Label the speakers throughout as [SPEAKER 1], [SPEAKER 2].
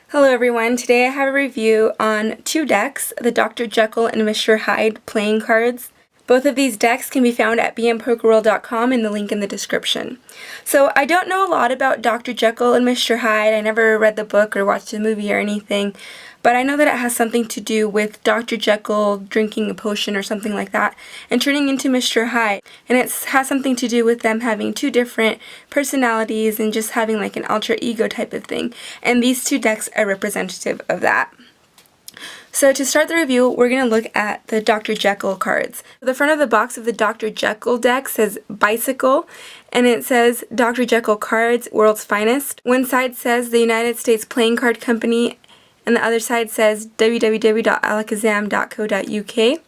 [SPEAKER 1] Hello everyone, today I have a review on two decks, the Dr. Jekyll and Mr. Hyde playing cards. Both of these decks can be found at Bmpokerworld.com in the link in the description. So I don't know a lot about Dr. Jekyll and Mr. Hyde. I never read the book or watched the movie or anything, but I know that it has something to do with Dr. Jekyll drinking a potion or something like that and turning into Mr. Hyde. And it has something to do with them having two different personalities and just having like an alter ego type of thing. And these two decks are representative of that. So to start the review, we're going to look at the Dr. Jekyll cards. The front of the box of the Dr. Jekyll deck says Bicycle, and it says Dr. Jekyll Cards, World's Finest. One side says the United States Playing Card Company, and the other side says www.alakazam.co.uk.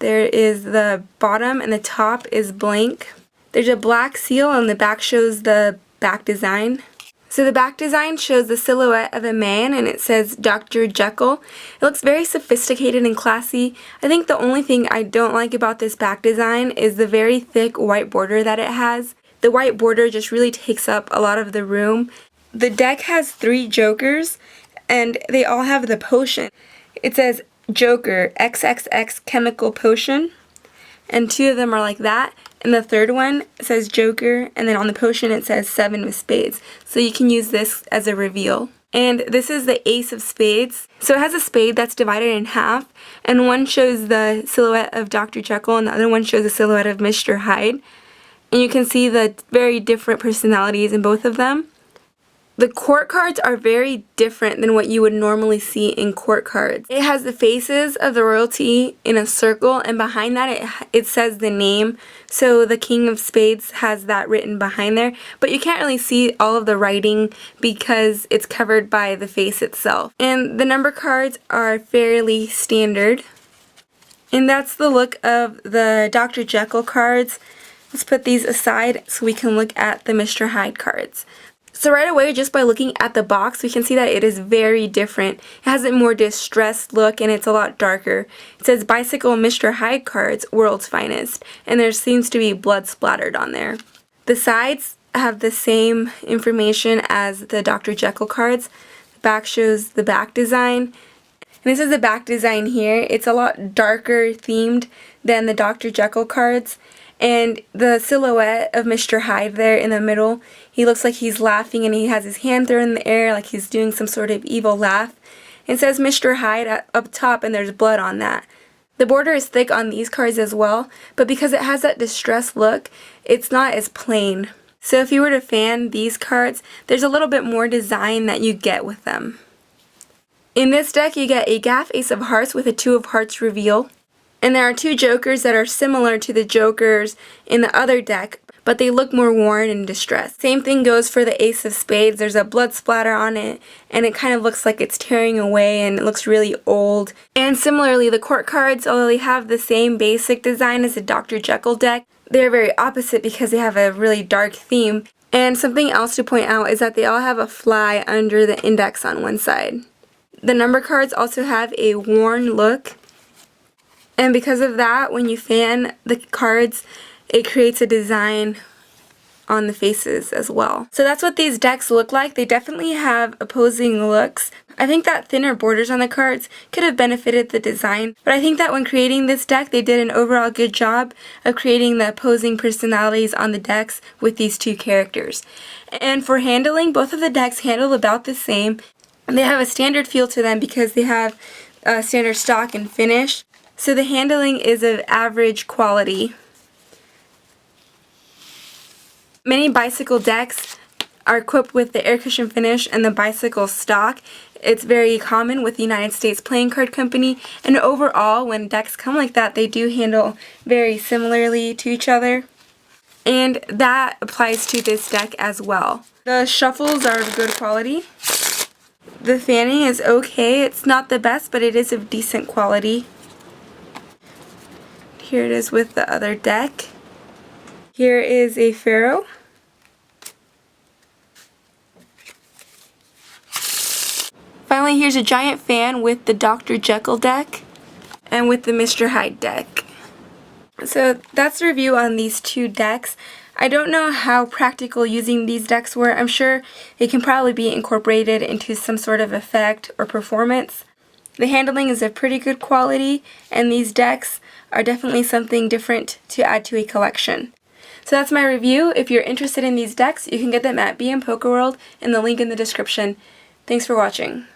[SPEAKER 1] There is the bottom, and the top is blank. There's a black seal, and the back shows the back design. So the back design shows the silhouette of a man, and it says Dr. Jekyll. It looks very sophisticated and classy. I think the only thing I don't like about this back design is the very thick white border that it has. The white border just really takes up a lot of the room. The deck has 3 jokers, and they all have the potion. It says Joker, XXX Chemical Potion, and 2 of them are like that. And the third one says Joker, and then on the potion it says 7 with spades. So you can use this as a reveal. And this is the Ace of Spades. So it has a spade that's divided in half, and one shows the silhouette of Dr. Jekyll, and the other one shows the silhouette of Mr. Hyde. And you can see the very different personalities in both of them. The court cards are very different than what you would normally see in court cards. It has the faces of the royalty in a circle, and behind that it says the name. So the King of Spades has that written behind there, but you can't really see all of the writing because it's covered by the face itself. And the number cards are fairly standard. And that's the look of the Dr. Jekyll cards. Let's put these aside so we can look at the Mr. Hyde cards. So right away, just by looking at the box, we can see that it is very different. It has a more distressed look, and it's a lot darker. It says Bicycle Mr. Hyde Cards, World's Finest, and there seems to be blood splattered on there. The sides have the same information as the Dr. Jekyll cards. The back shows the back design. And this is the back design here. It's a lot darker themed than the Dr. Jekyll cards. And the silhouette of Mr. Hyde there in the middle, he looks like he's laughing, and he has his hand thrown in the air like he's doing some sort of evil laugh. It says Mr. Hyde up top, and there's blood on that. The border is thick on these cards as well, but because it has that distressed look, it's not as plain. So if you were to fan these cards, there's a little bit more design that you get with them. In this deck, you get a Gaff Ace of Hearts with a 2 of Hearts reveal. And there are 2 jokers that are similar to the jokers in the other deck, but they look more worn and distressed. Same thing goes for the Ace of Spades. There's a blood splatter on it, and it kind of looks like it's tearing away, and it looks really old. And similarly, the court cards, although they have the same basic design as the Dr. Jekyll deck, they're very opposite because they have a really dark theme. And something else to point out is that they all have a fly under the index on one side. The number cards also have a worn look. And because of that, when you fan the cards, it creates a design on the faces as well. So that's what these decks look like. They definitely have opposing looks. I think that thinner borders on the cards could have benefited the design, but I think that when creating this deck, they did an overall good job of creating the opposing personalities on the decks with these 2 characters. And for handling, both of the decks handle about the same. And they have a standard feel to them because they have standard stock and finish. So the handling is of average quality. Many bicycle decks are equipped with the air cushion finish and the bicycle stock. It's very common with the United States Playing Card Company, and overall when decks come like that, they do handle very similarly to each other. And that applies to this deck as well. The shuffles are of good quality. The fanning is okay. It's not the best, but it is of decent quality. Here it is with the other deck. Here is a Pharaoh. Finally, here's a giant fan with the Dr. Jekyll deck and with the Mr. Hyde deck. So that's the review on these 2 decks. I don't know how practical using these decks were. I'm sure it can probably be incorporated into some sort of effect or performance. The handling is of pretty good quality, and these decks are definitely something different to add to a collection. So that's my review. If you're interested in these decks, you can get them at Bmpokerworld in the link in the description. Thanks for watching.